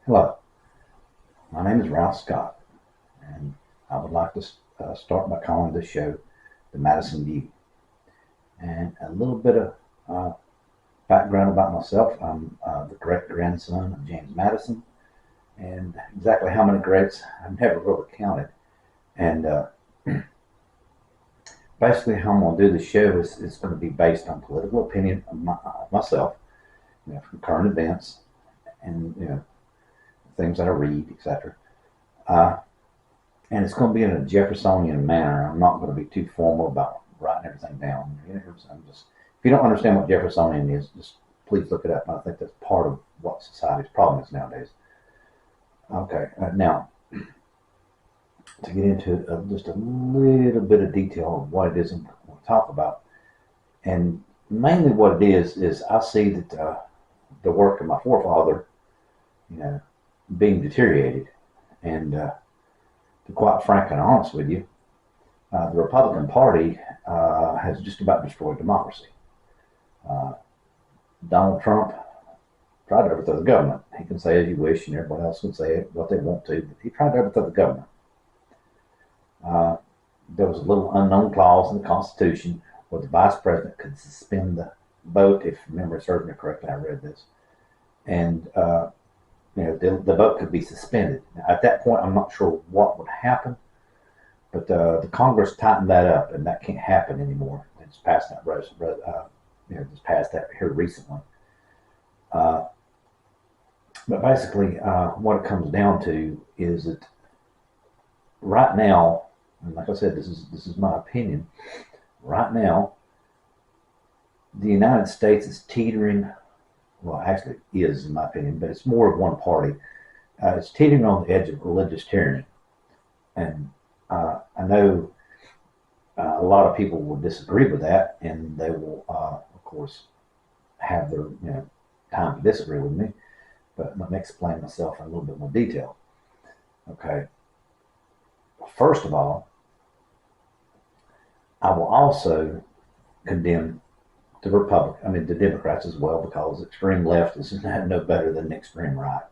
Hello, my name is Ralph Scott, and I would like to start by calling this show The Madison View. And a little bit of uh, background about myself. I'm the great grandson of James Madison, and exactly how many greats I've never really counted. And basically, how I'm going to do the show is going to be based on political opinion of myself, from current events and things that I read, etc. Uh, and it's going to be in a Jeffersonian manner. I'm not going to be too formal about writing everything down. If you don't understand what Jeffersonian is, just please look it up. I think that's part of what society's problem is nowadays. Okay, now to get into just a little bit of detail of what it is I'm going to talk about, and mainly what it is I see that the work of my forefather, being deteriorated, and to be quite frank and honest with you, the Republican Party has just about destroyed democracy. Donald Trump tried to overthrow the government. He can say as you wish, and everybody else can say what they want to, but he tried to overthrow the government. There was a little unknown clause in the Constitution where the vice president could suspend the vote, if memory serves me correctly. I read this, and the vote could be suspended. Now, at that point, I'm not sure what would happen, but the Congress tightened that up, and that can't happen anymore. They just passed that, just passed that here recently. But basically, what it comes down to is that right now, and like I said, this is my opinion. Right now, the United States is teetering. Well, actually, it is in my opinion, but it's more of one party. It's teetering on the edge of religious tyranny, and I know a lot of people will disagree with that, and they will, of course, have their time to disagree with me. But let me explain myself in a little bit more detail. Okay. First of all, I will also condemn the Democrats as well, because extreme left is no better than extreme right.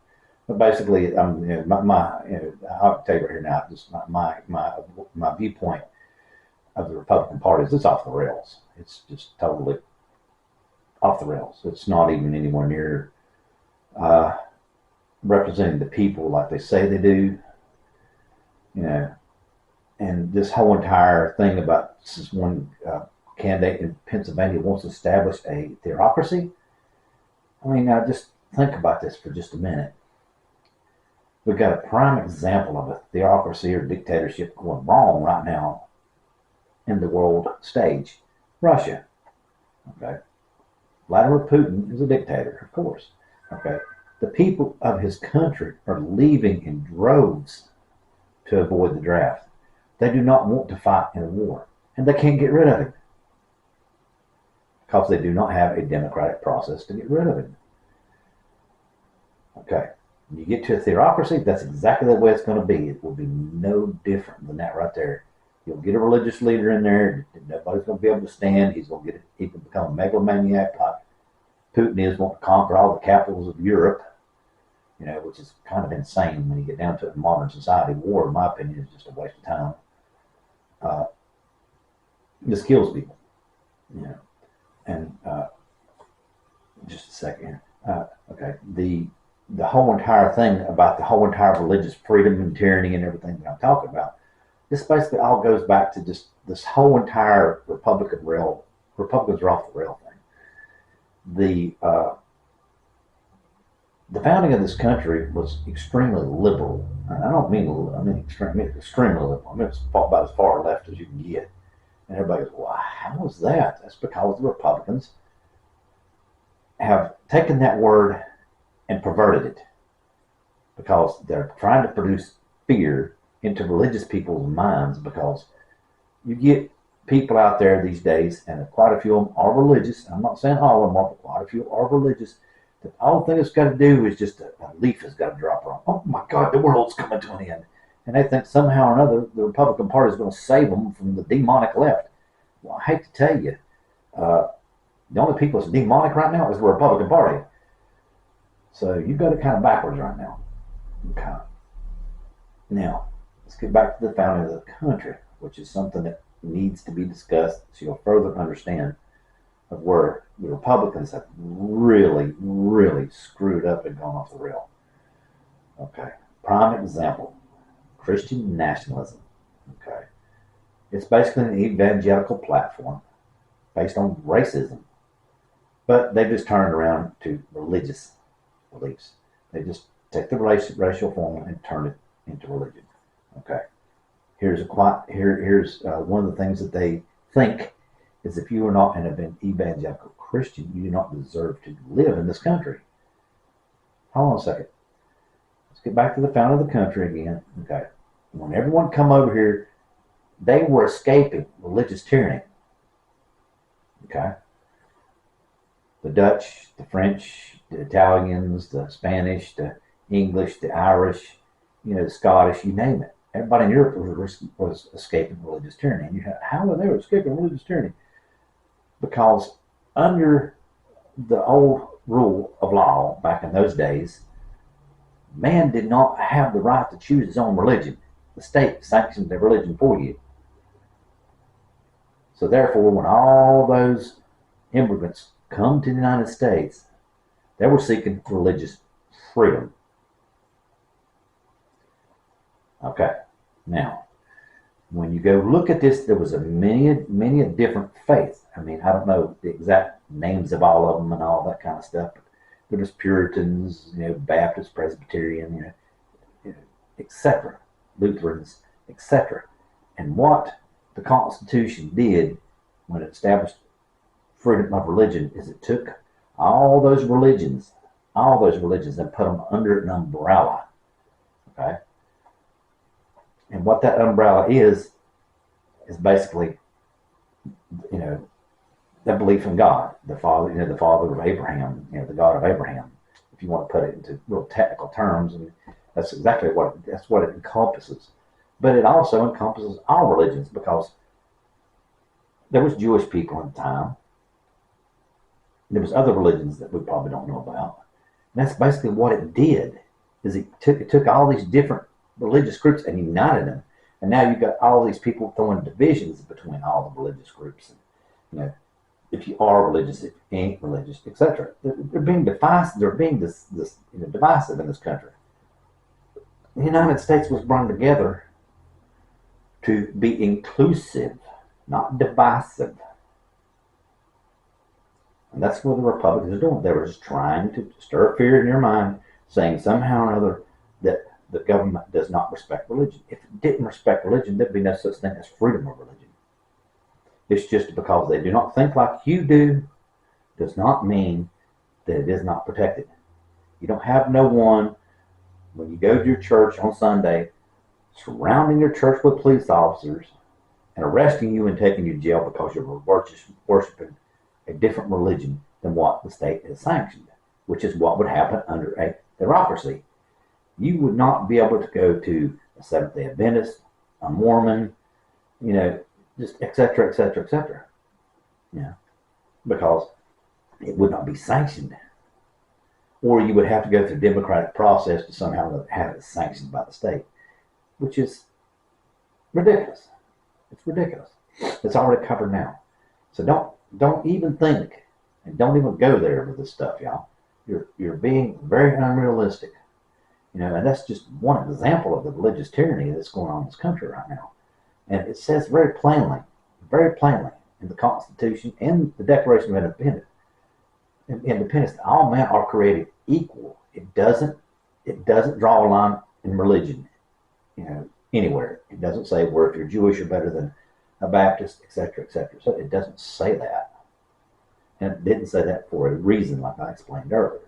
But basically, I'll tell you right here now, just my viewpoint of the Republican Party is it's off the rails. It's just totally off the rails. It's not even anywhere near representing the people like they say they do. And this whole entire thing about this one candidate in Pennsylvania wants to establish a theocracy. I mean, now just think about this for just a minute. We've got a prime example of a theocracy or dictatorship going wrong right now in the world stage. Russia. Okay. Vladimir Putin is a dictator, of course. Okay. The people of his country are leaving in droves to avoid the draft. They do not want to fight in a war, and they can't get rid of it because they do not have a democratic process to get rid of it. Okay, when you get to a theocracy, that's exactly the way it's going to be. It will be no different than that right there. You'll get a religious leader in there. Nobody's going to be able to stand. He can become a megalomaniac like Putin is, wanting to conquer all the capitals of Europe, which is kind of insane when you get down to it in modern society. War, in my opinion, is just a waste of time. This kills people, and just a second here. Okay, the whole entire thing about the whole entire religious freedom and tyranny and everything that I'm talking about, this basically all goes back to just this whole entire Republicans are off the rail thing. The founding of this country was extremely liberal. And I don't mean extremely liberal. I mean it's about as far left as you can get. And everybody goes, well, how is that? That's because the Republicans have taken that word and perverted it, because they're trying to produce fear into religious people's minds, because you get people out there these days, and quite a few of them are religious. I'm not saying all of them are, but quite a few are religious. The only thing it's got to do is just a leaf has got to drop wrong. Oh my God, the world's coming to an end. And they think somehow or another the Republican Party is going to save them from the demonic left. Well, I hate to tell you, the only people that's demonic right now is the Republican Party. So you've got it kind of backwards right now. Okay. Now, let's get back to the founding of the country, which is something that needs to be discussed so you'll further understand of where the Republicans have really, really screwed up and gone off the rail. Okay. Prime example, Christian nationalism. Okay. It's basically an evangelical platform based on racism, but they've just turned around to religious beliefs. They just take the racial formula and turn it into religion. Okay. Here's one of the things that they think is if you are not an evangelical Christian, you do not deserve to live in this country. Hold on a second. Let's get back to the founding of the country again. Okay. When everyone come over here, they were escaping religious tyranny. Okay. The Dutch, the French, the Italians, the Spanish, the English, the Irish, the Scottish, you name it. Everybody in Europe was escaping religious tyranny. And how were they escaping religious tyranny? Because under the old rule of law back in those days, man did not have the right to choose his own religion. The state sanctioned their religion for you. So therefore, when all those immigrants come to the United States, they were seeking religious freedom. Okay, now, when you go look at this, there was many a different faith. I mean, I don't know the exact names of all of them and all that kind of stuff, but there was Puritans, Baptist, Presbyterian, etc., Lutherans, etc. And what the Constitution did when it established freedom of religion is it took all those religions, and put them under an umbrella. Okay? And what that umbrella is basically, the belief in God, the Father, the Father of Abraham, the God of Abraham. If you want to put it into real technical terms, and that's exactly what it encompasses. But it also encompasses all religions because there was Jewish people in the time. There was other religions that we probably don't know about. And that's basically what it did. Is it took all these different religious groups and united them. And now you've got all these people throwing divisions between all the religious groups. And, if you are religious, if you ain't religious, etc. They're being divisive. They're being divisive in this country. The United States was brought together to be inclusive, not divisive. And that's what the Republicans are doing. They were just trying to stir fear in your mind, saying somehow or another that the government does not respect religion. If it didn't respect religion, there'd be no such thing as freedom of religion. It's just because they do not think like you do does not mean that it is not protected. You don't have no one, when you go to your church on Sunday, surrounding your church with police officers and arresting you and taking you to jail because you're worshiping a different religion than what the state has sanctioned, which is what would happen under a theocracy. You would not be able to go to a Seventh-day Adventist, a Mormon, just etc., etc., etc. Because it would not be sanctioned. Or you would have to go through the democratic process to somehow have it sanctioned by the state, which is ridiculous. It's ridiculous. It's already covered now. So don't even think and don't even go there with this stuff, y'all. You're being very unrealistic. And that's just one example of the religious tyranny that's going on in this country right now. And it says very plainly in the Constitution and the Declaration of Independence that all men are created equal. It doesn't draw a line in religion, anywhere. It doesn't say where if you're Jewish you're better than a Baptist, etc., etc. So it doesn't say that. And it didn't say that for a reason, like I explained earlier.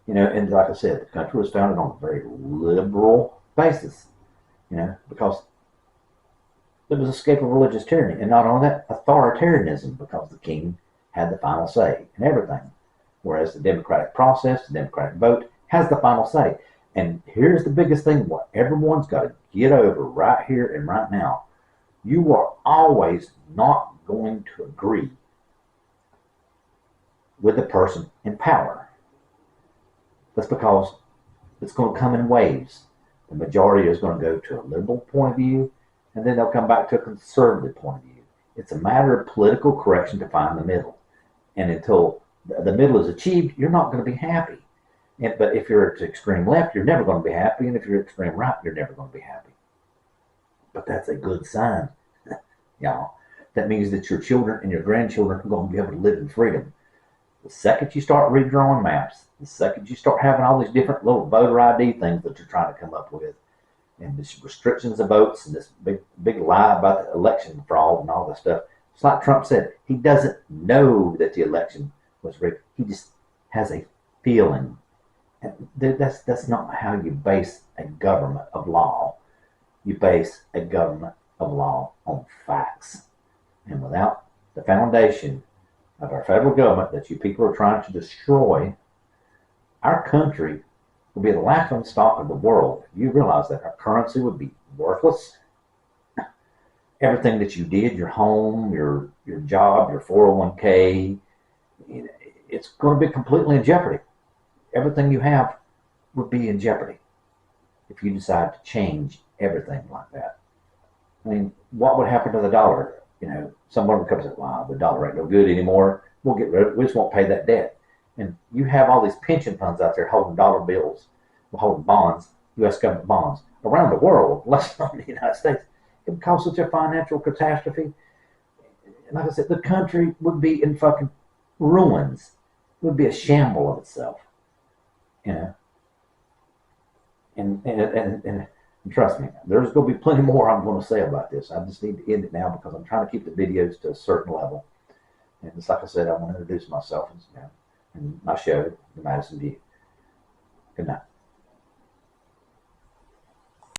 And like I said, the country was founded on a very liberal basis, because there was escape of religious tyranny. And not only that, authoritarianism, because the king had the final say in everything. Whereas the democratic process, the democratic vote, has the final say. And here's the biggest thing, what everyone's got to get over right here and right now. You are always not going to agree with the person in power. That's because it's going to come in waves. The majority is going to go to a liberal point of view, and then they'll come back to a conservative point of view. It's a matter of political correction to find the middle. And until the middle is achieved, you're not going to be happy. But if you're at the extreme left, you're never going to be happy. And if you're at extreme right, you're never going to be happy. But that's a good sign, y'all. That means that your children and your grandchildren are going to be able to live in freedom. The second you start redrawing maps, the second you start having all these different little voter ID things that you're trying to come up with, and this restrictions of votes and this big lie about the election fraud and all this stuff, it's like Trump said, he doesn't know that the election was rigged. He just has a feeling. And that's not how you base a government of law. You base a government of law on facts. And without the foundation of our federal government that you people are trying to destroy, our country will be the laughing stock of the world. You realize that our currency would be worthless. Everything that you did, your home, your job, your 401k, it's going to be completely in jeopardy. Everything you have would be in jeopardy if you decide to change everything like that. I mean, what would happen to the dollar? Someone would come and say, wow, the dollar ain't no good anymore. We'll get rid of it. We just won't pay that debt. And you have all these pension funds out there holding dollar bills, holding bonds, U.S. government bonds, around the world, less than the United States. It would cause such a financial catastrophe. Like I said, the country would be in fucking ruins. It would be a shamble of itself. And trust me, there's going to be plenty more I'm going to say about this. I just need to end it now because I'm trying to keep the videos to a certain level. And just like I said, I want to introduce myself and my show, The Madison View. Good night.